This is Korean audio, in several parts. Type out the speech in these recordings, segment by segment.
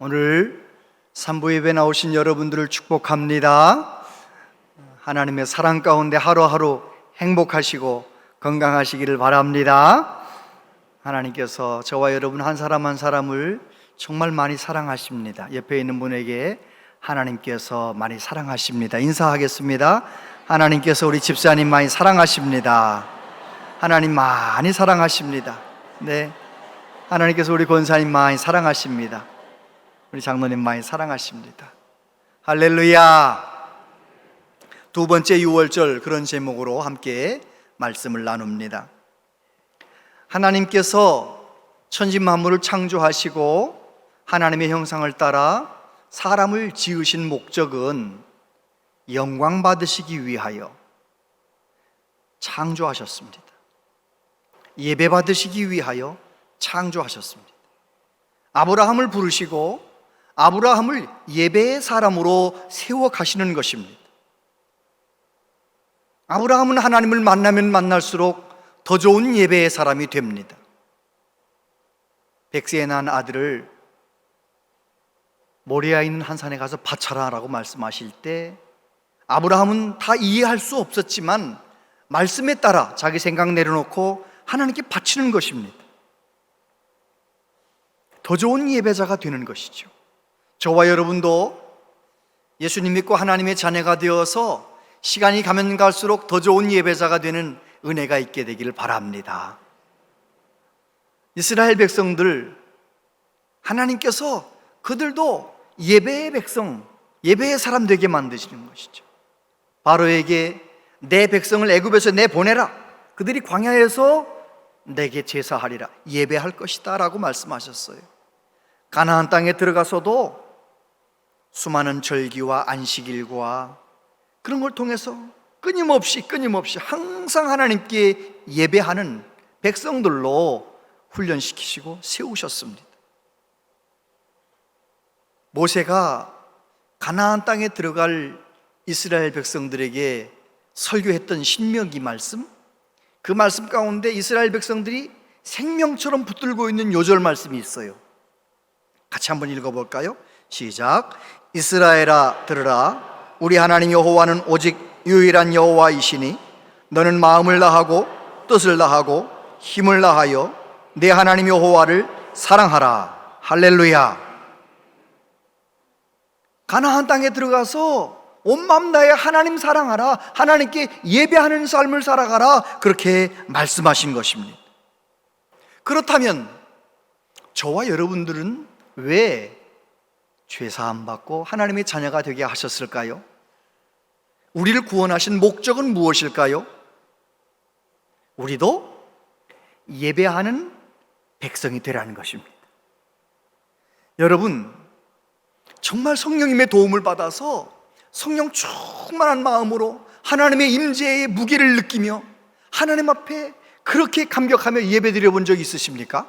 오늘 산부 예배 나오신 여러분들을 축복합니다. 하나님의 사랑 가운데 하루하루 행복하시고 건강하시기를 바랍니다. 하나님께서 저와 여러분 한 사람 한 사람을 정말 많이 사랑하십니다. 옆에 있는 분에게 하나님께서 많이 사랑하십니다. 인사하겠습니다. 하나님께서 우리 집사님 많이 사랑하십니다. 하나님 많이 사랑하십니다. 네, 하나님께서 우리 권사님 많이 사랑하십니다. 우리 장로님 많이 사랑하십니다. 할렐루야. 두 번째 유월절, 그런 제목으로 함께 말씀을 나눕니다. 하나님께서 천지 만물을 창조하시고 하나님의 형상을 따라 사람을 지으신 목적은 영광 받으시기 위하여 창조하셨습니다. 예배 받으시기 위하여 창조하셨습니다. 아브라함을 부르시고 아브라함을 예배의 사람으로 세워 가시는 것입니다. 아브라함은 하나님을 만나면 만날수록 더 좋은 예배의 사람이 됩니다. 백세에 난 아들을 모리아에 있는 한 산에 가서 바쳐라라고 말씀하실 때 아브라함은 다 이해할 수 없었지만 말씀에 따라 자기 생각 내려놓고 하나님께 바치는 것입니다. 더 좋은 예배자가 되는 것이죠. 저와 여러분도 예수님 믿고 하나님의 자녀가 되어서 시간이 가면 갈수록 더 좋은 예배자가 되는 은혜가 있게 되기를 바랍니다. 이스라엘 백성들, 하나님께서 그들도 예배의 백성, 예배의 사람 되게 만드시는 것이죠. 바로에게 내 백성을 애굽에서 내보내라, 그들이 광야에서 내게 제사하리라, 예배할 것이다 라고 말씀하셨어요. 가나안 땅에 들어가서도 수많은 절기와 안식일과 그런 걸 통해서 끊임없이 항상 하나님께 예배하는 백성들로 훈련시키시고 세우셨습니다. 모세가 가나안 땅에 들어갈 이스라엘 백성들에게 설교했던 신명기 말씀, 그 말씀 가운데 이스라엘 백성들이 생명처럼 붙들고 있는 요절 말씀이 있어요. 같이 한번 읽어볼까요? 시작. 이스라엘아 들으라, 우리 하나님 여호와는 오직 유일한 여호와이시니 너는 마음을 다하고 뜻을 다하고 힘을 다하여 내 하나님 여호와를 사랑하라. 할렐루야. 가나안 땅에 들어가서 온 마음 다해 하나님 사랑하라, 하나님께 예배하는 삶을 살아가라, 그렇게 말씀하신 것입니다. 그렇다면 저와 여러분들은 왜 죄사함 받고 하나님의 자녀가 되게 하셨을까요? 우리를 구원하신 목적은 무엇일까요? 우리도 예배하는 백성이 되라는 것입니다. 여러분, 정말 성령님의 도움을 받아서 성령 충만한 마음으로 하나님의 임재의 무게를 느끼며 하나님 앞에 그렇게 감격하며 예배드려 본 적 있으십니까?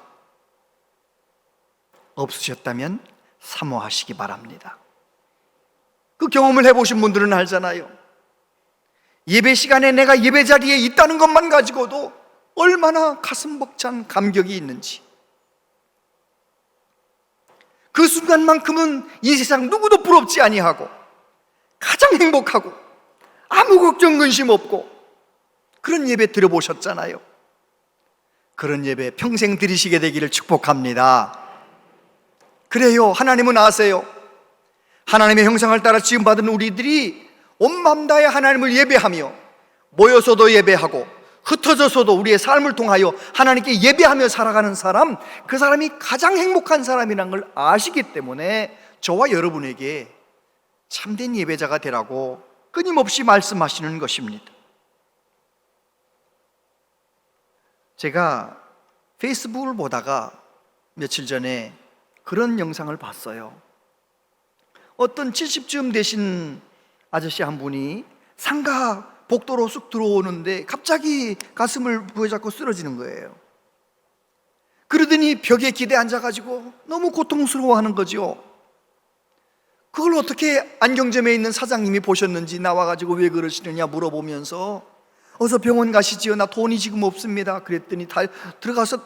없으셨다면 사모하시기 바랍니다. 그 경험을 해보신 분들은 알잖아요. 예배 시간에 내가 예배 자리에 있다는 것만 가지고도 얼마나 가슴 벅찬 감격이 있는지, 그 순간만큼은 이 세상 누구도 부럽지 아니하고 가장 행복하고 아무 걱정 근심 없고 그런 예배 드려보셨잖아요. 그런 예배 평생 드리시게 되기를 축복합니다. 그래요, 하나님은 아세요. 하나님의 형상을 따라 지음받은 우리들이 온 마음 다해 하나님을 예배하며 모여서도 예배하고 흩어져서도 우리의 삶을 통하여 하나님께 예배하며 살아가는 사람, 그 사람이 가장 행복한 사람이라는 걸 아시기 때문에 저와 여러분에게 참된 예배자가 되라고 끊임없이 말씀하시는 것입니다. 제가 페이스북을 보다가 며칠 전에 그런 영상을 봤어요. 어떤 70쯤 되신 아저씨 한 분이 상가 복도로 쑥 들어오는데 갑자기 가슴을 부여잡고 쓰러지는 거예요. 그러더니 벽에 기대 앉아가지고 너무 고통스러워하는 거죠. 그걸 어떻게 안경점에 있는 사장님이 보셨는지 나와가지고 왜 그러시느냐 물어보면서 어서 병원 가시지요, 나 돈이 지금 없습니다. 그랬더니 다 들어가서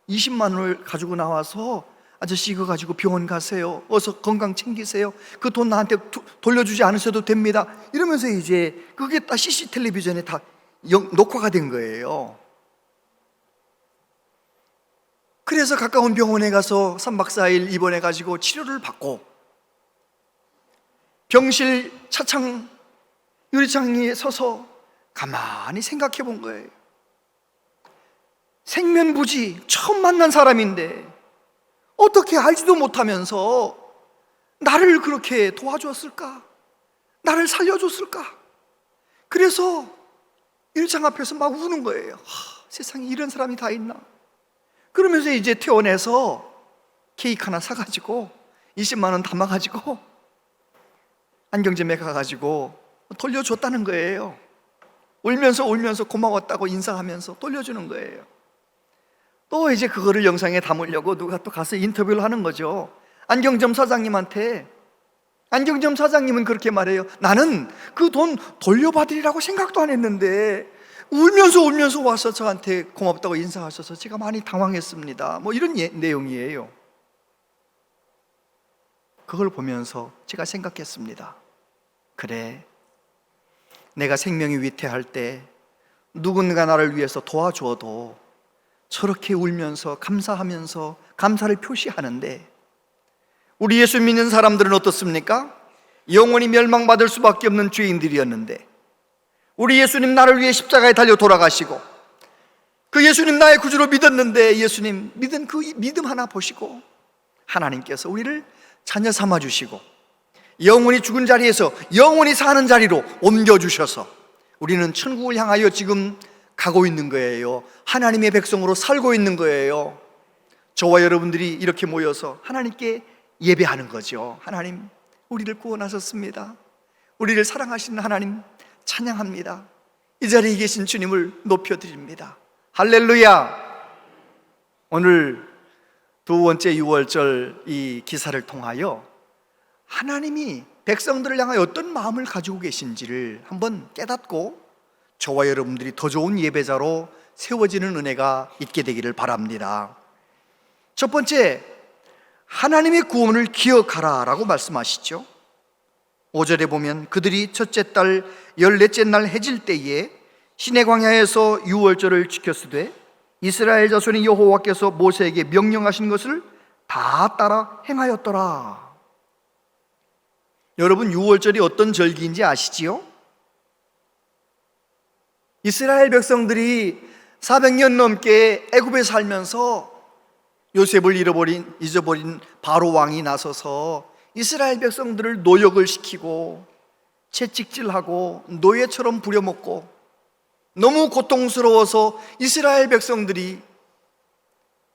20만 원을 가지고 나와서 아저씨 이거 가지고 병원 가세요. 어서 건강 챙기세요. 그 돈 나한테 돌려주지 않으셔도 됩니다. 이러면서 이제 그게 다 CC 텔레비전에 다 녹화가 된 거예요. 그래서 가까운 병원에 가서 3박 4일 입원해 가지고 치료를 받고 병실 차창 유리창에 서서 가만히 생각해 본 거예요. 생면부지 처음 만난 사람인데 어떻게 알지도 못하면서 나를 그렇게 도와줬을까? 나를 살려줬을까? 그래서 유리창 앞에서 막 우는 거예요. 세상에 이런 사람이 다 있나? 그러면서 이제 퇴원해서 케이크 하나 사가지고 20만 원 담아가지고 안경점에 가가지고 돌려줬다는 거예요. 울면서 고마웠다고 인사하면서 돌려주는 거예요. 또 이제 그거를 영상에 담으려고 누가 또 가서 인터뷰를 하는 거죠. 안경점 사장님한테. 안경점 사장님은 그렇게 말해요. 나는 그 돈 돌려받으리라고 생각도 안 했는데 울면서 와서 저한테 고맙다고 인사하셔서 제가 많이 당황했습니다. 뭐 이런 내용이에요. 그걸 보면서 제가 생각했습니다. 그래, 내가 생명이 위태할 때 누군가 나를 위해서 도와줘도 저렇게 울면서 감사하면서 감사를 표시하는데 우리 예수 믿는 사람들은 어떻습니까? 영원히 멸망받을 수밖에 없는 죄인들이었는데 우리 예수님 나를 위해 십자가에 달려 돌아가시고 그 예수님 나의 구주로 믿었는데 예수님 믿은 그 믿음 하나 보시고 하나님께서 우리를 자녀 삼아주시고 영원히 죽은 자리에서 영원히 사는 자리로 옮겨주셔서 우리는 천국을 향하여 지금 가고 있는 거예요. 하나님의 백성으로 살고 있는 거예요. 저와 여러분들이 이렇게 모여서 하나님께 예배하는 거죠. 하나님, 우리를 구원하셨습니다. 우리를 사랑하시는 하나님 찬양합니다. 이 자리에 계신 주님을 높여드립니다. 할렐루야. 오늘 두 번째 유월절 이 기사를 통하여 하나님이 백성들을 향하여 어떤 마음을 가지고 계신지를 한번 깨닫고 저와 여러분들이 더 좋은 예배자로 세워지는 은혜가 있게 되기를 바랍니다. 첫 번째, 하나님의 구원을 기억하라 라고 말씀하시죠. 5절에 보면 그들이 첫째 달 14째 날 해질 때에 시내 광야에서 유월절을 지켰으되 이스라엘 자손이 여호와께서 모세에게 명령하신 것을 다 따라 행하였더라. 여러분, 유월절이 어떤 절기인지 아시지요? 이스라엘 백성들이 400년 넘게 애굽에 살면서 요셉을 잊어버린 바로 왕이 나서서 이스라엘 백성들을 노역을 시키고 채찍질하고 노예처럼 부려먹고 너무 고통스러워서 이스라엘 백성들이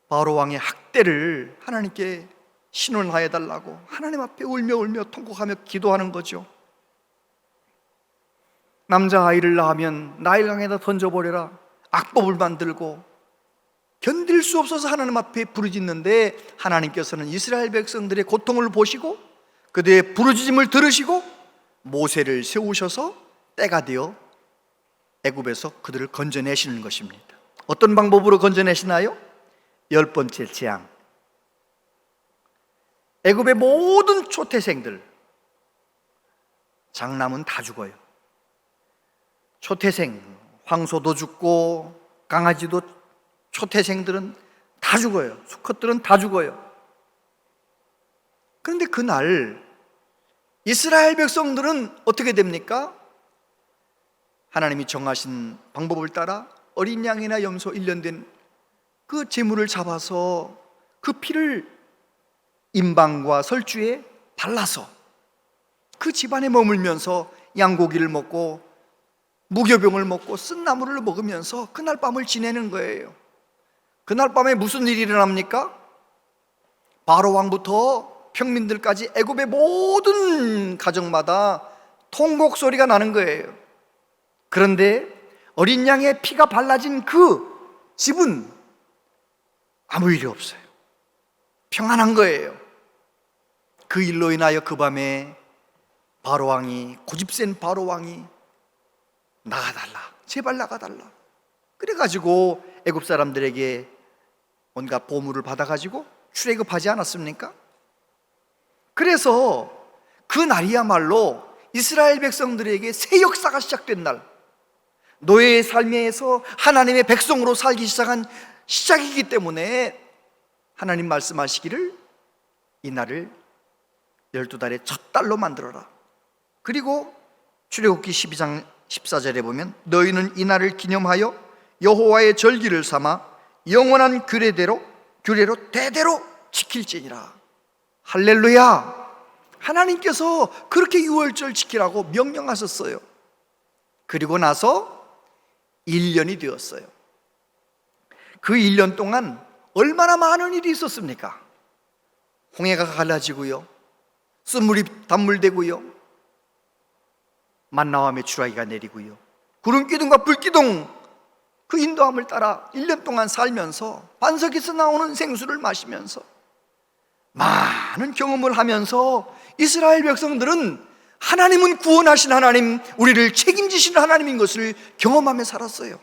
바로 왕의 학대를 하나님께 신원하여 달라고 하나님 앞에 울며 통곡하며 기도하는 거죠. 남자아이를 낳으면 나일강에다 던져버려라 악법을 만들고 견딜 수 없어서 하나님 앞에 부르짖는데 하나님께서는 이스라엘 백성들의 고통을 보시고 그들의 부르짖음을 들으시고 모세를 세우셔서 때가 되어 애굽에서 그들을 건져내시는 것입니다. 어떤 방법으로 건져내시나요? 10번째 재앙. 애굽의 모든 초태생들, 장남은 다 죽어요. 초태생, 황소도 죽고 강아지도 초태생들은 다 죽어요. 수컷들은 다 죽어요. 그런데 그날 이스라엘 백성들은 어떻게 됩니까? 하나님이 정하신 방법을 따라 어린 양이나 염소 1년 된 그 제물을 잡아서 그 피를 임방과 설주에 발라서 그 집안에 머물면서 양고기를 먹고 무교병을 먹고 쓴나물을 먹으면서 그날 밤을 지내는 거예요. 그날 밤에 무슨 일이 일어납니까? 바로 왕부터 평민들까지 애굽의 모든 가정마다 통곡 소리가 나는 거예요. 그런데 어린 양의 피가 발라진 그 집은 아무 일이 없어요. 평안한 거예요. 그 일로 인하여 그 밤에 바로왕이, 고집센 바로왕이 나가달라, 제발 나가달라. 그래가지고 애굽 사람들에게 온갖 보물을 받아가지고 출애굽하지 않았습니까? 그래서 그 날이야말로 이스라엘 백성들에게 새 역사가 시작된 날, 노예의 삶에서 하나님의 백성으로 살기 시작한 시작이기 때문에 하나님 말씀하시기를 이 날을 12달의 첫 달로 만들어라. 그리고 출애굽기 12장 14절에 보면 너희는 이 날을 기념하여 여호와의 절기를 삼아 영원한 규례로 대대로 지킬지니라. 할렐루야! 하나님께서 그렇게 유월절 지키라고 명령하셨어요. 그리고 나서 1년이 되었어요. 그 1년 동안 얼마나 많은 일이 있었습니까? 홍해가 갈라지고요, 쓴물이 단물되고요, 만나와 메추라기가 내리고요, 구름 기둥과 불 기둥 그 인도함을 따라 1년 동안 살면서 반석에서 나오는 생수를 마시면서 많은 경험을 하면서 이스라엘 백성들은 하나님은 구원하신 하나님, 우리를 책임지시는 하나님인 것을 경험하며 살았어요.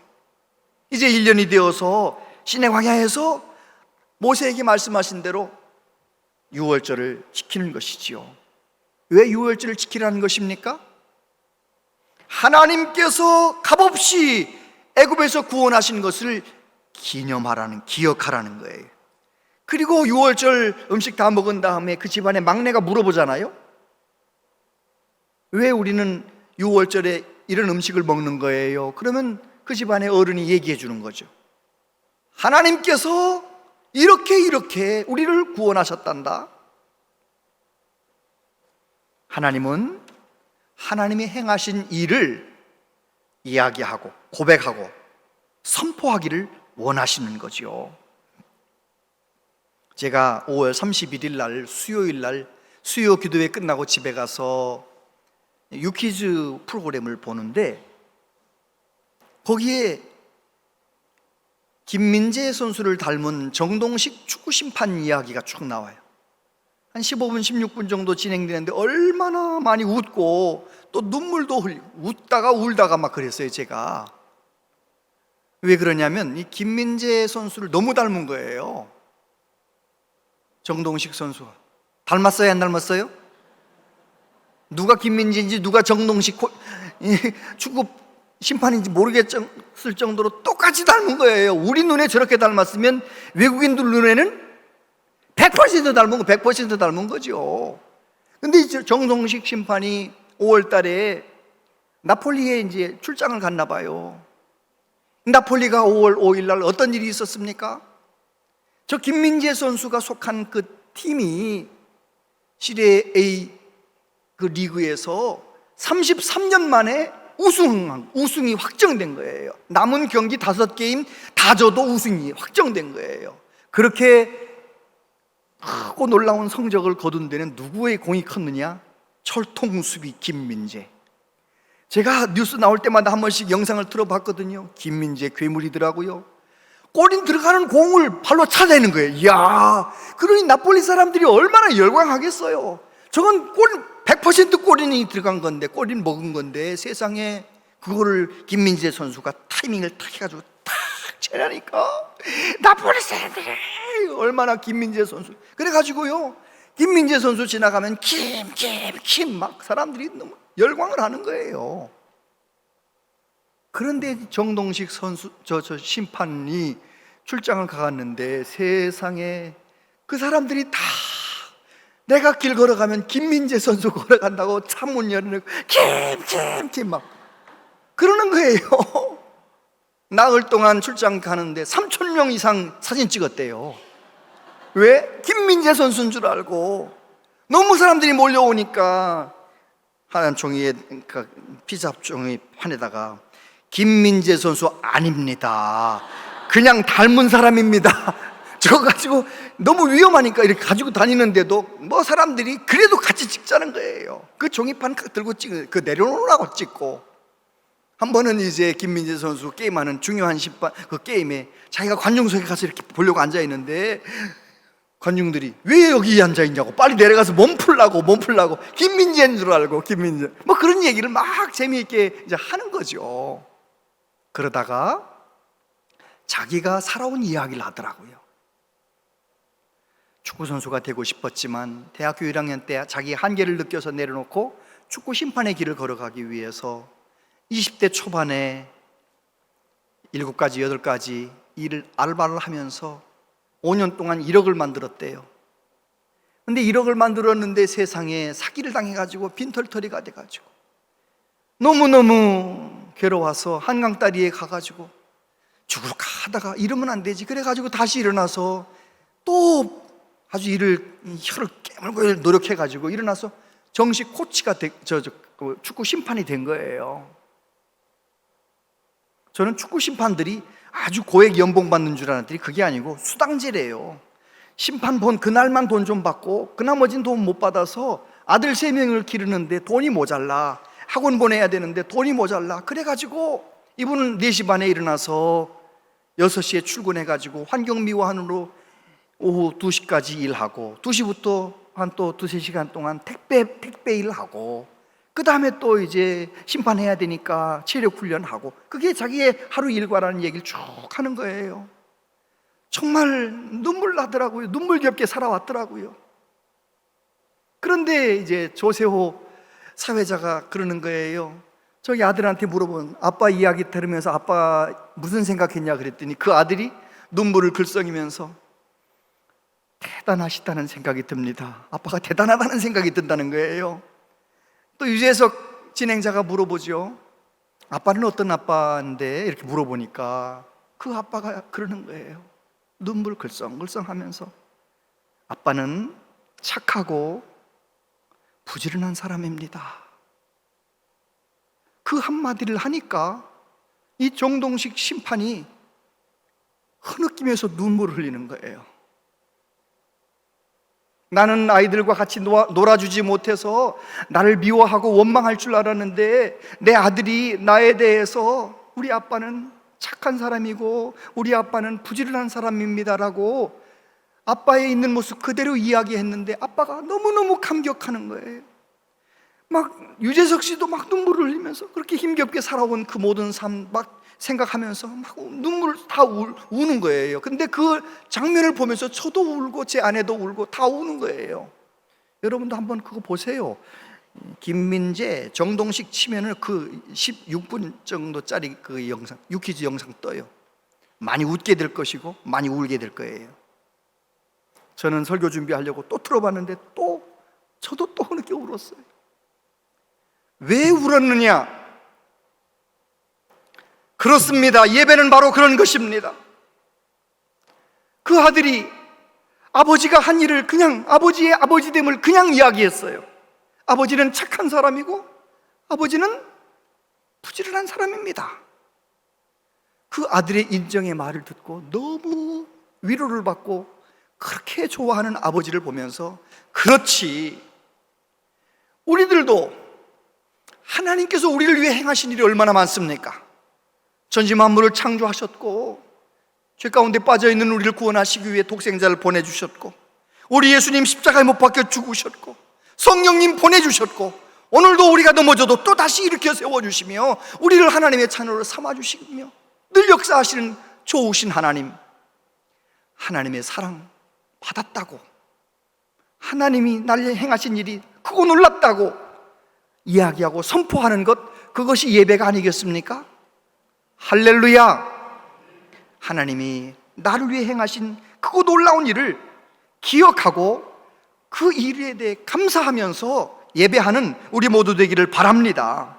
이제 1년이 되어서 시내 광야에서 모세에게 말씀하신 대로 유월절을 지키는 것이지요. 왜 유월절을 지키라는 것입니까? 하나님께서 값없이 애굽에서 구원하신 것을 기억하라는 거예요. 그리고 유월절 음식 다 먹은 다음에 그 집안의 막내가 물어보잖아요. 왜 우리는 유월절에 이런 음식을 먹는 거예요? 그러면 그 집안의 어른이 얘기해 주는 거죠. 하나님께서 이렇게 우리를 구원하셨단다. 하나님은 하나님이 행하신 일을 이야기하고 고백하고 선포하기를 원하시는 거죠. 제가 5월 31일 날 수요일 날 수요 기도회 끝나고 집에 가서 유퀴즈 프로그램을 보는데 거기에 김민재 선수를 닮은 정동식 축구 심판 이야기가 쭉 나와요. 한 15분, 16분 정도 진행되는데 얼마나 많이 웃고 또 눈물도 흘리고 웃다가 울다가 막 그랬어요, 제가. 왜 그러냐면 이 김민재 선수를 너무 닮은 거예요. 정동식 선수가. 닮았어요, 안 닮았어요? 누가 김민재인지 누가 정동식 축구 심판인지 모르겠을 정도로 똑같이 닮은 거예요. 우리 눈에 저렇게 닮았으면 외국인들 눈에는 100% 닮은 거, 100% 닮은 거죠. 근데 이제 정동식 심판이 5월 달에 나폴리에 이제 출장을 갔나 봐요. 나폴리가 5월 5일 날 어떤 일이 있었습니까? 저 김민재 선수가 속한 그 팀이 시리에 A 그 리그에서 33년 만에 우승이 확정된 거예요. 남은 경기 5게임 다 져도 우승이 확정된 거예요. 그렇게 크고 놀라운 성적을 거둔 데는 누구의 공이 컸느냐? 철통수비 김민재. 제가 뉴스 나올 때마다 한 번씩 영상을 틀어봤거든요. 김민재 괴물이더라고요. 골인 들어가는 공을 발로 차대는 거예요. 이야, 그러니 나폴리 사람들이 얼마나 열광하겠어요. 저건 100% 골인이 들어간 건데, 골인 먹은 건데 세상에 그거를 김민재 선수가 타이밍을 탁 해가지고 탁 채라니까 나폴리 사람들이 얼마나 김민재 선수. 그래가지고요, 김민재 선수 지나가면 킴 막 사람들이 너무 열광을 하는 거예요. 그런데 정동식 선수 저 심판이 출장을 가갔는데 세상에 그 사람들이 다 내가 길 걸어가면 김민재 선수 걸어간다고 창문 열어놓고 킴 막 그러는 거예요. 나흘 동안 출장 가는데 3,000명 이상 사진 찍었대요. 왜? 김민재 선수인 줄 알고. 너무 사람들이 몰려오니까 하얀 종이에 피자 종이 판에다가 김민재 선수 아닙니다, 그냥 닮은 사람입니다. 저거 가지고 너무 위험하니까 이렇게 가지고 다니는데도 뭐 사람들이 그래도 같이 찍자는 거예요. 그 종이판 들고 그 내려놓으라고 찍고. 한 번은 이제 김민재 선수 게임하는 중요한 심판 그 게임에 자기가 관중석에 가서 이렇게 보려고 앉아 있는데 관중들이 왜 여기 앉아 있냐고, 빨리 내려가서 몸 풀라고 김민재인 줄 알고 김민재 뭐 그런 얘기를 막 재미있게 이제 하는 거죠. 그러다가 자기가 살아온 이야기를 하더라고요. 축구 선수가 되고 싶었지만 대학교 1학년 때 자기 한계를 느껴서 내려놓고 축구 심판의 길을 걸어가기 위해서 20대 초반에 7가지, 8가지 일을 알바를 하면서 5년 동안 1억을 만들었대요. 근데 1억을 만들었는데 세상에 사기를 당해가지고 빈털터리가 돼가지고 너무너무 괴로워서 한강다리에 가가지고 죽을까 하다가 이러면 안 되지, 그래가지고 다시 일어나서 또 아주 혀를 깨물고 노력해가지고 일어나서 정식 코치가 축구 심판이 된 거예요. 저는 축구 심판들이 아주 고액 연봉 받는 줄 알았더니 그게 아니고 수당제래요. 심판 본 그날만 돈 좀 받고 그 나머지는 돈 못 받아서 아들 3명을 기르는데 돈이 모자라, 학원 보내야 되는데 돈이 모자라, 그래가지고 이분은 4시 반에 일어나서 6시에 출근해가지고 환경미화원으로 오후 2시까지 일하고 2시부터 한 또 2-3시간 동안 택배 일하고 그 다음에 또 이제 심판해야 되니까 체력 훈련하고, 그게 자기의 하루 일과라는 얘기를 쭉 하는 거예요. 정말 눈물 나더라고요. 눈물겹게 살아왔더라고요. 그런데 이제 조세호 사회자가 그러는 거예요. 저기 아들한테 물어본, 아빠 이야기 들으면서 아빠 무슨 생각했냐 그랬더니 그 아들이 눈물을 글썽이면서 대단하시다는 생각이 듭니다. 아빠가 대단하다는 생각이 든다는 거예요. 또 유재석 진행자가 물어보죠. 아빠는 어떤 아빠인데? 이렇게 물어보니까 그 아빠가 그러는 거예요. 눈물 글썽글썽 하면서 아빠는 착하고 부지런한 사람입니다. 그 한마디를 하니까 이 정동식 심판이 흐느끼면서 눈물을 흘리는 거예요. 나는 아이들과 같이 놀아주지 못해서 나를 미워하고 원망할 줄 알았는데 내 아들이 나에 대해서 우리 아빠는 착한 사람이고 우리 아빠는 부지런한 사람입니다라고 아빠의 있는 모습 그대로 이야기했는데 아빠가 너무너무 감격하는 거예요. 막 유재석 씨도 막 눈물을 흘리면서 그렇게 힘겹게 살아온 그 모든 삶 막 생각하면서 막 눈물을 다 우는 거예요. 근데 그 장면을 보면서 저도 울고 제 아내도 울고 다 우는 거예요. 여러분도 한번 그거 보세요. 김민재, 정동식 치면은 그 16분 정도짜리 그 영상, 유퀴즈 영상 떠요. 많이 웃게 될 것이고 많이 울게 될 거예요. 저는 설교 준비하려고 또 틀어봤는데 저도 또 흐느껴 울었어요. 왜 울었느냐? 그렇습니다. 예배는 바로 그런 것입니다. 그 아들이 아버지가 한 일을 그냥 아버지의 아버지됨을 그냥 이야기했어요. 아버지는 착한 사람이고 아버지는 부지런한 사람입니다. 그 아들의 인정의 말을 듣고 너무 위로를 받고 그렇게 좋아하는 아버지를 보면서 그렇지, 우리들도 하나님께서 우리를 위해 행하신 일이 얼마나 많습니까? 전지 만물을 창조하셨고 죄 가운데 빠져있는 우리를 구원하시기 위해 독생자를 보내주셨고 우리 예수님 십자가에 못 박혀 죽으셨고 성령님 보내주셨고 오늘도 우리가 넘어져도 또 다시 일으켜 세워주시며 우리를 하나님의 자녀로 삼아주시며 늘 역사하시는 좋으신 하나님, 하나님의 사랑 받았다고, 하나님이 나를 행하신 일이 크고 놀랍다고 이야기하고 선포하는 것, 그것이 예배가 아니겠습니까? 할렐루야! 하나님이 나를 위해 행하신 크고 놀라운 일을 기억하고 그 일에 대해 감사하면서 예배하는 우리 모두 되기를 바랍니다.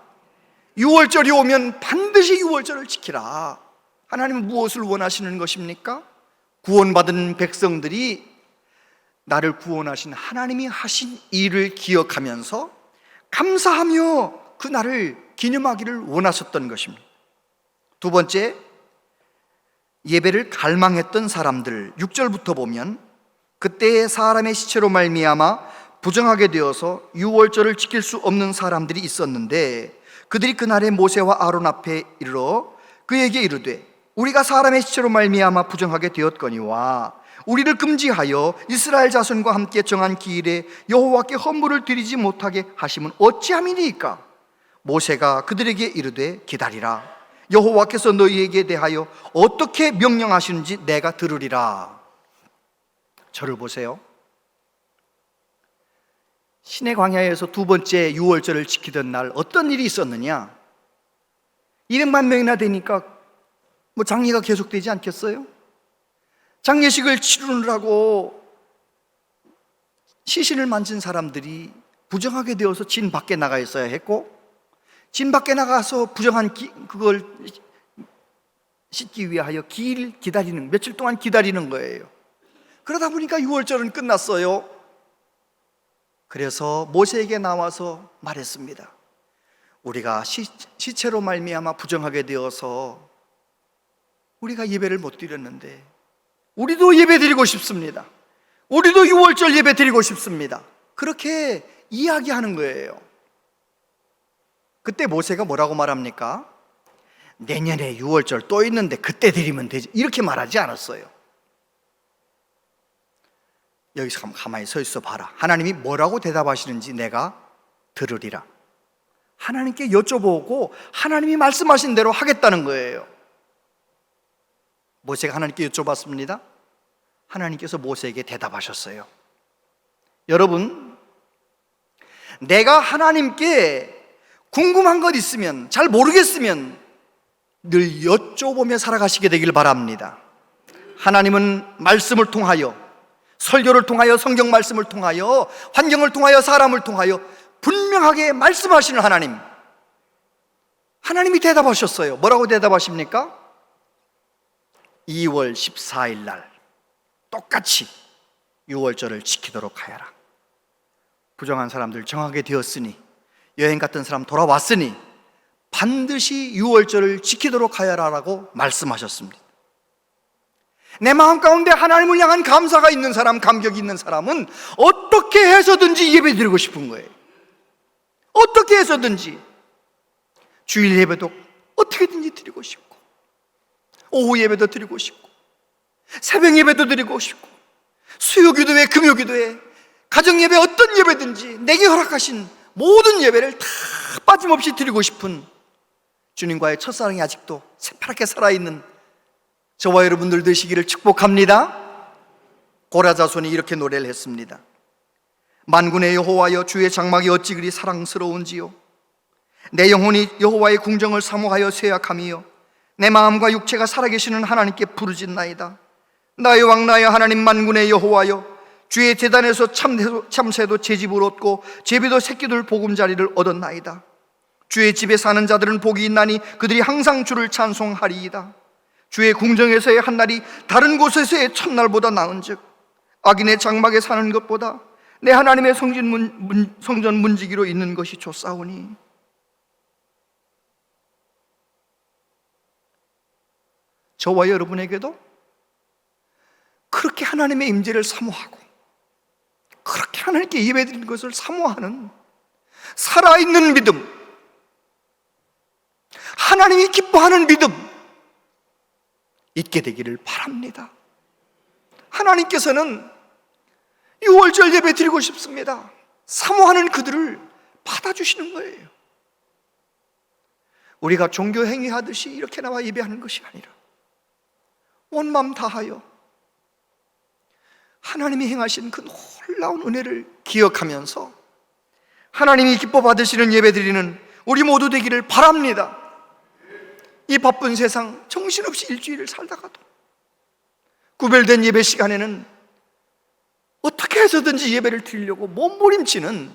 6월절이 오면 반드시 6월절을 지키라. 하나님은 무엇을 원하시는 것입니까? 구원받은 백성들이 나를 구원하신 하나님이 하신 일을 기억하면서 감사하며 그 날을 기념하기를 원하셨던 것입니다. 두 번째, 예배를 갈망했던 사람들, 6절부터 보면 그때 사람의 시체로 말미암아 부정하게 되어서 유월절을 지킬 수 없는 사람들이 있었는데 그들이 그날에 모세와 아론 앞에 이르러 그에게 이르되 우리가 사람의 시체로 말미암아 부정하게 되었거니와 우리를 금지하여 이스라엘 자손과 함께 정한 기일에 여호와께 헌물을 드리지 못하게 하심은 어찌함이니까? 모세가 그들에게 이르되 기다리라. 여호와께서 너희에게 대하여 어떻게 명령하시는지 내가 들으리라. 저를 보세요. 시내 광야에서 두 번째 유월절을 지키던 날 어떤 일이 있었느냐? 200만 명이나 되니까 장례가 계속되지 않겠어요? 장례식을 치르느라고 시신을 만진 사람들이 부정하게 되어서 진 밖에 나가 있어야 했고, 진 밖에 나가서 부정한 그걸 씻기 위하여 기다리는, 며칠 동안 기다리는 거예요. 그러다 보니까 유월절은 끝났어요. 그래서 모세에게 나와서 말했습니다. 우리가 시체로 말미암아 부정하게 되어서 우리가 예배를 못 드렸는데 우리도 예배 드리고 싶습니다. 우리도 유월절 예배 드리고 싶습니다. 그렇게 이야기하는 거예요. 그때 모세가 뭐라고 말합니까? 내년에 유월절 또 있는데 그때 드리면 되지, 이렇게 말하지 않았어요. 여기서 한번 가만히 서 있어 봐라. 하나님이 뭐라고 대답하시는지 내가 들으리라. 하나님께 여쭤보고 하나님이 말씀하신 대로 하겠다는 거예요. 모세가 하나님께 여쭤봤습니다. 하나님께서 모세에게 대답하셨어요. 여러분, 내가 하나님께 궁금한 것 있으면, 잘 모르겠으면 늘 여쭤보며 살아가시게 되길 바랍니다. 하나님은 말씀을 통하여, 설교를 통하여, 성경 말씀을 통하여, 환경을 통하여, 사람을 통하여 분명하게 말씀하시는 하나님, 하나님이 대답하셨어요. 뭐라고 대답하십니까? 2월 14일 날 똑같이 유월절을 지키도록 하여라. 부정한 사람들 정하게 되었으니, 여행 갔던 사람 돌아왔으니 반드시 유월절을 지키도록 하여라라고 말씀하셨습니다. 내 마음 가운데 하나님을 향한 감사가 있는 사람, 감격이 있는 사람은 어떻게 해서든지 예배 드리고 싶은 거예요. 어떻게 해서든지 주일 예배도 어떻게든지 드리고 싶고, 오후 예배도 드리고 싶고, 새벽 예배도 드리고 싶고, 수요기도회, 금요기도회, 가정예배, 어떤 예배든지 내게 허락하신 모든 예배를 다 빠짐없이 드리고 싶은 주님과의 첫사랑이 아직도 새파랗게 살아있는 저와 여러분들 되시기를 축복합니다. 고라자손이 이렇게 노래를 했습니다. 만군의 여호와여, 주의 장막이 어찌 그리 사랑스러운지요. 내 영혼이 여호와의 궁정을 사모하여 쇠약함이요, 내 마음과 육체가 살아계시는 하나님께 부르짖나이다. 나의 왕, 나의 하나님, 만군의 여호와여, 주의 제단에서 참새도 제 집을 얻고 제비도 새끼들 보금자리를 얻었나이다. 주의 집에 사는 자들은 복이 있나니 그들이 항상 주를 찬송하리이다. 주의 궁정에서의 한날이 다른 곳에서의 첫날보다 나은즉, 악인의 장막에 사는 것보다 내 하나님의 성전 문지기로 있는 것이 좋사오니. 저와 여러분에게도 그렇게 하나님의 임재를 사모하고, 그렇게 하나님께 예배드리는 것을 사모하는 살아있는 믿음, 하나님이 기뻐하는 믿음 있게 되기를 바랍니다. 하나님께서는 유월절 예배 드리고 싶습니다. 사모하는 그들을 받아주시는 거예요. 우리가 종교 행위하듯이 이렇게 나와 예배하는 것이 아니라 온 마음 다하여 하나님이 행하신 그 놀라운 은혜를 기억하면서 하나님이 기뻐 받으시는 예배 드리는 우리 모두 되기를 바랍니다. 이 바쁜 세상 정신없이 일주일을 살다가도 구별된 예배 시간에는 어떻게 해서든지 예배를 드리려고 몸부림치는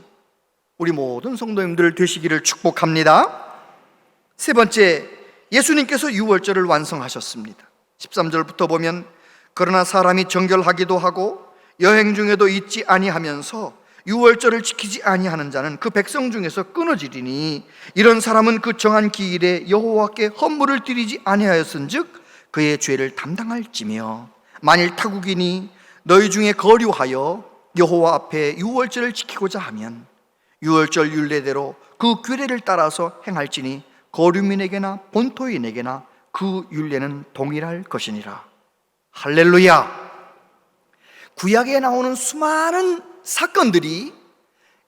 우리 모든 성도님들 되시기를 축복합니다. 세 번째, 예수님께서 유월절을 완성하셨습니다. 13절부터 보면, 그러나 사람이 정결하기도 하고 여행 중에도 잊지 아니하면서 유월절을 지키지 아니하는 자는 그 백성 중에서 끊어지리니, 이런 사람은 그 정한 기일에 여호와께 헌물을 드리지 아니하였은즉 그의 죄를 담당할지며, 만일 타국이니 너희 중에 거류하여 여호와 앞에 유월절을 지키고자 하면 유월절 율례대로 그 규례를 따라서 행할지니 거류민에게나 본토인에게나 그 율례는 동일할 것이니라. 할렐루야. 구약에 나오는 수많은 사건들이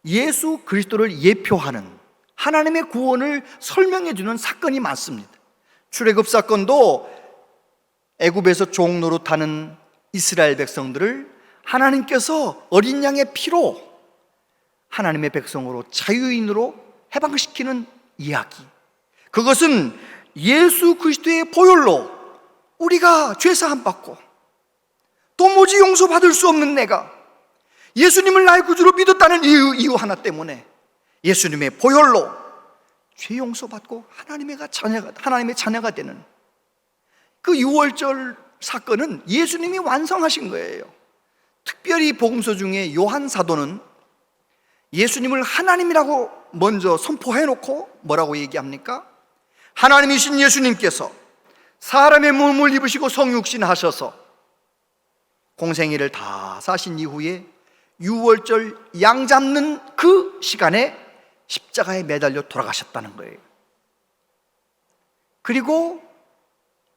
예수 그리스도를 예표하는 하나님의 구원을 설명해 주는 사건이 많습니다. 출애굽 사건도 애굽에서 종 노릇하는 이스라엘 백성들을 하나님께서 어린 양의 피로 하나님의 백성으로 자유인으로 해방시키는 이야기. 그것은 예수 그리스도의 보혈로 우리가 죄사함 받고 도무지 용서받을 수 없는 내가 예수님을 나의 구주로 믿었다는 이유 하나 때문에 예수님의 보혈로 죄 용서받고 하나님의 자녀가 되는 그 유월절 사건은 예수님이 완성하신 거예요. 특별히 복음서 중에 요한 사도는 예수님을 하나님이라고 먼저 선포해놓고 뭐라고 얘기합니까? 하나님이신 예수님께서 사람의 몸을 입으시고 성육신 하셔서 공생애를 다 사신 이후에 유월절 양 잡는 그 시간에 십자가에 매달려 돌아가셨다는 거예요. 그리고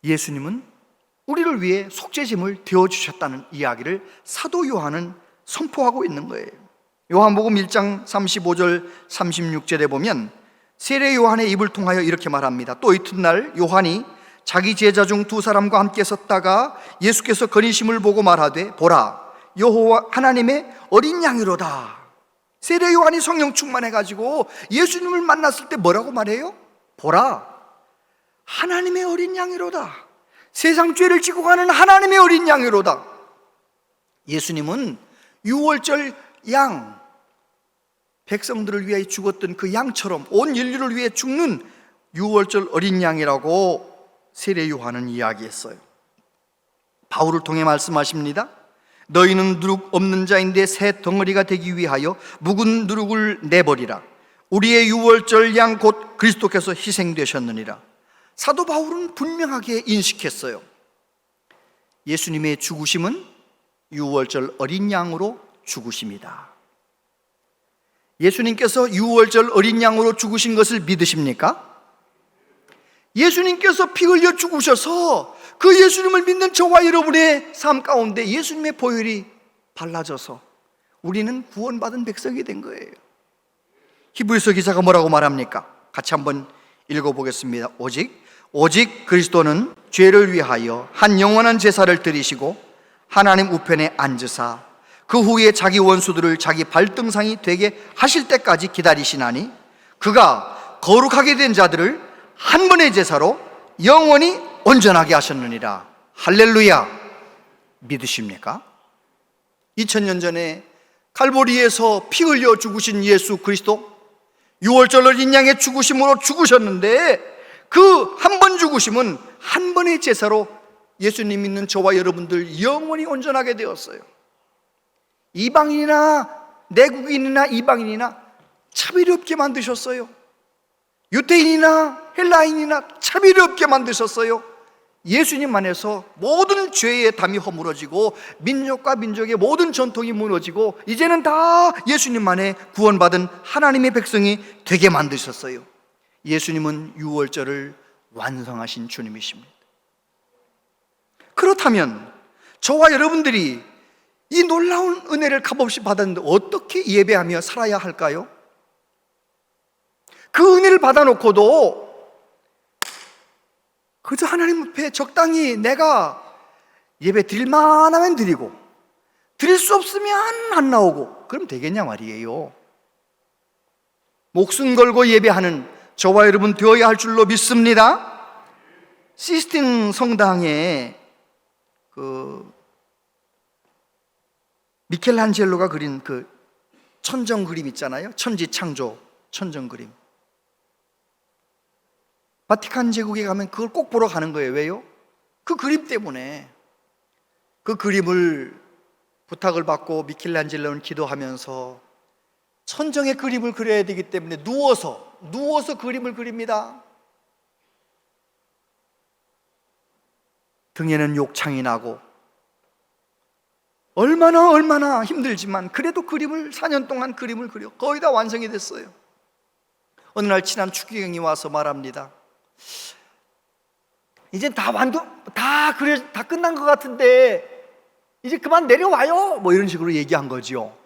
예수님은 우리를 위해 속죄짐을 되어주셨다는 이야기를 사도 요한은 선포하고 있는 거예요. 요한복음 1장 35절 36절에 보면 세례 요한의 입을 통하여 이렇게 말합니다. 또 이튿날 요한이 자기 제자 중 두 사람과 함께 섰다가 예수께서 거니심을 보고 말하되 보라 여호와 하나님의 어린 양이로다. 세례 요한이 성령 충만해가지고 예수님을 만났을 때 뭐라고 말해요? 보라 하나님의 어린 양이로다. 세상 죄를 지고 가는 하나님의 어린 양이로다. 예수님은 유월절 양, 백성들을 위해 죽었던 그 양처럼 온 인류를 위해 죽는 유월절 어린 양이라고 세례 요한은 이야기했어요. 바울을 통해 말씀하십니다. 너희는 누룩 없는 자인데 새 덩어리가 되기 위하여 묵은 누룩을 내버리라. 우리의 유월절 양 곧 그리스도께서 희생되셨느니라. 사도 바울은 분명하게 인식했어요. 예수님의 죽으심은 유월절 어린 양으로 죽으심이다. 예수님께서 유월절 어린 양으로 죽으신 것을 믿으십니까? 예수님께서 피 흘려 죽으셔서 그 예수님을 믿는 저와 여러분의 삶 가운데 예수님의 보혈이 발라져서 우리는 구원받은 백성이 된 거예요. 히브리서 기자가 뭐라고 말합니까? 같이 한번 읽어보겠습니다. 오직 그리스도는 죄를 위하여 한 영원한 제사를 드리시고 하나님 우편에 앉으사 그 후에 자기 원수들을 자기 발등상이 되게 하실 때까지 기다리시나니 그가 거룩하게 된 자들을 한 번의 제사로 영원히 온전하게 하셨느니라. 할렐루야. 믿으십니까? 2000년 전에 갈보리에서 피 흘려 죽으신 예수 그리스도, 유월절 어린 양의 죽으심으로 죽으셨는데 그 한 번 죽으심은 한 번의 제사로 예수님 믿는 저와 여러분들 영원히 온전하게 되었어요. 이방인이나 내국인이나 이방인이나 차별이 없게 만드셨어요. 유대인이나 헬라인이나 차별이 없게 만드셨어요. 예수님 안에서 모든 죄의 담이 허물어지고 민족과 민족의 모든 전통이 무너지고 이제는 다 예수님 안에 구원받은 하나님의 백성이 되게 만드셨어요. 예수님은 유월절을 완성하신 주님이십니다. 그렇다면 저와 여러분들이 이 놀라운 은혜를 값없이 받았는데 어떻게 예배하며 살아야 할까요? 그 은혜를 받아놓고도 그저 하나님 앞에 적당히 내가 예배 드릴 만하면 드리고 드릴 수 없으면 안 나오고 그럼 되겠냐 말이에요. 목숨 걸고 예배하는 저와 여러분 되어야 할 줄로 믿습니다. 시스틴 성당에 미켈란젤로가 그린 그 천정 그림 있잖아요. 천지창조 천정 그림. 바티칸 제국에 가면 그걸 꼭 보러 가는 거예요. 왜요? 그 그림 때문에. 그 그림을 부탁을 받고 미켈란젤로는 기도하면서 천정의 그림을 그려야 되기 때문에 누워서 그림을 그립니다. 등에는 욕창이 나고 얼마나 힘들지만 그래도 4년 동안 그림을 그려 거의 다 완성이 됐어요. 어느 날 친한 추기경이 와서 말합니다. 이제 다 끝난 것 같은데 이제 그만 내려와요. 뭐 이런 식으로 얘기한 거죠.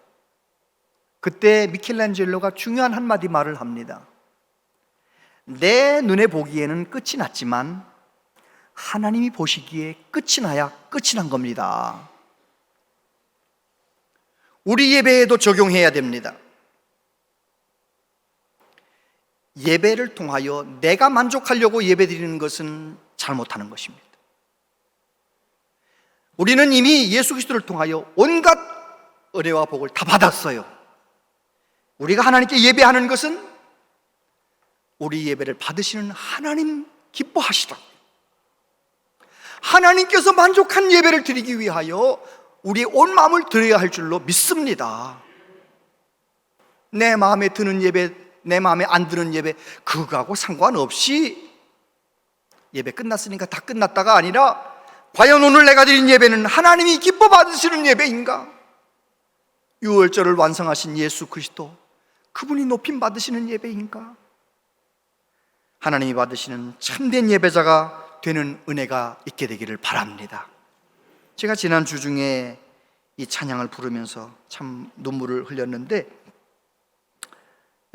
그때 미켈란젤로가 중요한 한마디 말을 합니다. 내 눈에 보기에는 끝이 났지만 하나님이 보시기에 끝이 나야 끝이 난 겁니다. 우리 예배에도 적용해야 됩니다. 예배를 통하여 내가 만족하려고 예배드리는 것은 잘못하는 것입니다. 우리는 이미 예수 그리스도를 통하여 온갖 은혜와 복을 다 받았어요. 우리가 하나님께 예배하는 것은 우리 예배를 받으시는 하나님 기뻐하시라. 하나님께서 만족한 예배를 드리기 위하여 우리의 온 마음을 드려야 할 줄로 믿습니다. 내 마음에 드는 예배, 내 마음에 안 드는 예배, 그거하고 상관없이 예배 끝났으니까 다 끝났다가 아니라, 과연 오늘 내가 드린 예배는 하나님이 기뻐 받으시는 예배인가? 유월절을 완성하신 예수 그리스도, 그분이 높임 받으시는 예배인가? 하나님이 받으시는 참된 예배자가 되는 은혜가 있게 되기를 바랍니다. 제가 지난 주 중에 이 찬양을 부르면서 참 눈물을 흘렸는데,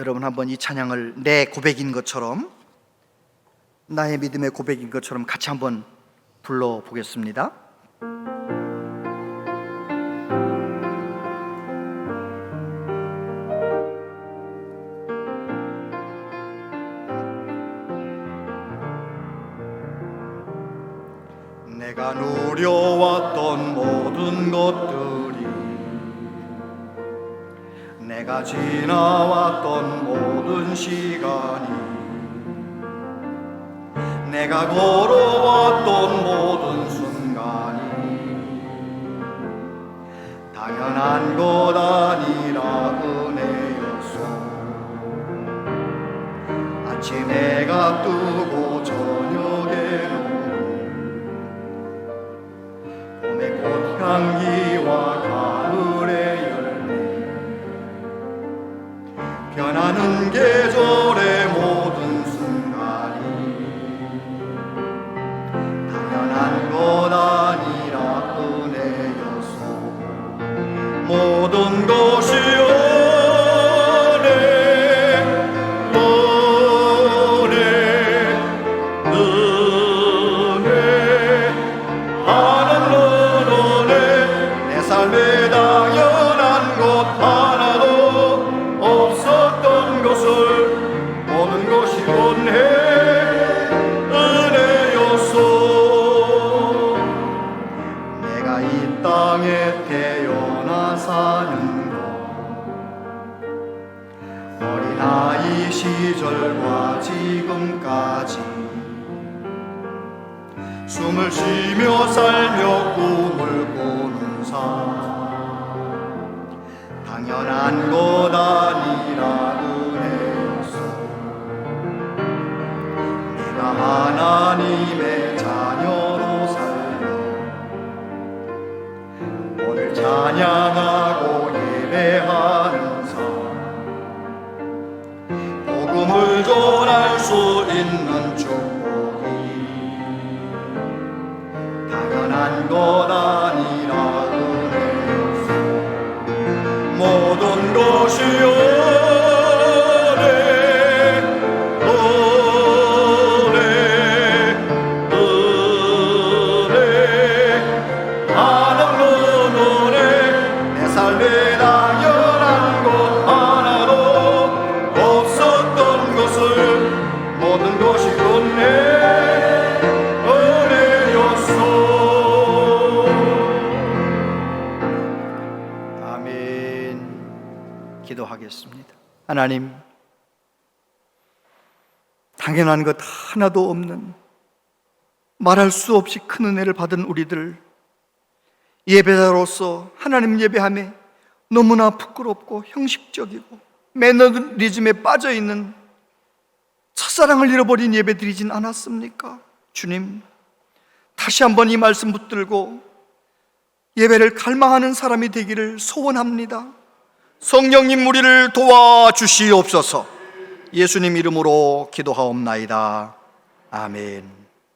여러분 한번 이 찬양을 내 고백인 것처럼, 나의 믿음의 고백인 것처럼 같이 한번 불러보겠습니다. 내가 누려왔던 모든 것들이, 내가 지나왔던 모든 시간이, 내가 걸어왔던 모든 순간이 당연한 것 아니라 은혜였소. 아침 해가 뜨고 저녁에 봄의 꽃향기와 가을의 열매, 변하는 계절의 모든 순간이 당연한 것 아니라 은혜였소. 모든 것이 시절과 지금까지 숨을 쉬며 살며 꿈을 꾸는 삶, 당연한 것 아니라 은혜였소. 내가 하나님의 자녀로 살며 오늘 찬양하고 예배하는 삶, 복음을 전할 수 있는 축복이 당연한 것 아니라 은혜였소. 모든 것이 기도하겠습니다. 하나님, 당연한 것 하나도 없는 말할 수 없이 큰 은혜를 받은 우리들, 예배자로서 하나님 예배함에 너무나 부끄럽고 형식적이고 매너리즘에 빠져있는 첫사랑을 잃어버린 예배 드리진 않았습니까? 주님, 다시 한번 이 말씀 붙들고 예배를 갈망하는 사람이 되기를 소원합니다. 성령님, 우리를 도와주시옵소서. 예수님 이름으로 기도하옵나이다. 아멘.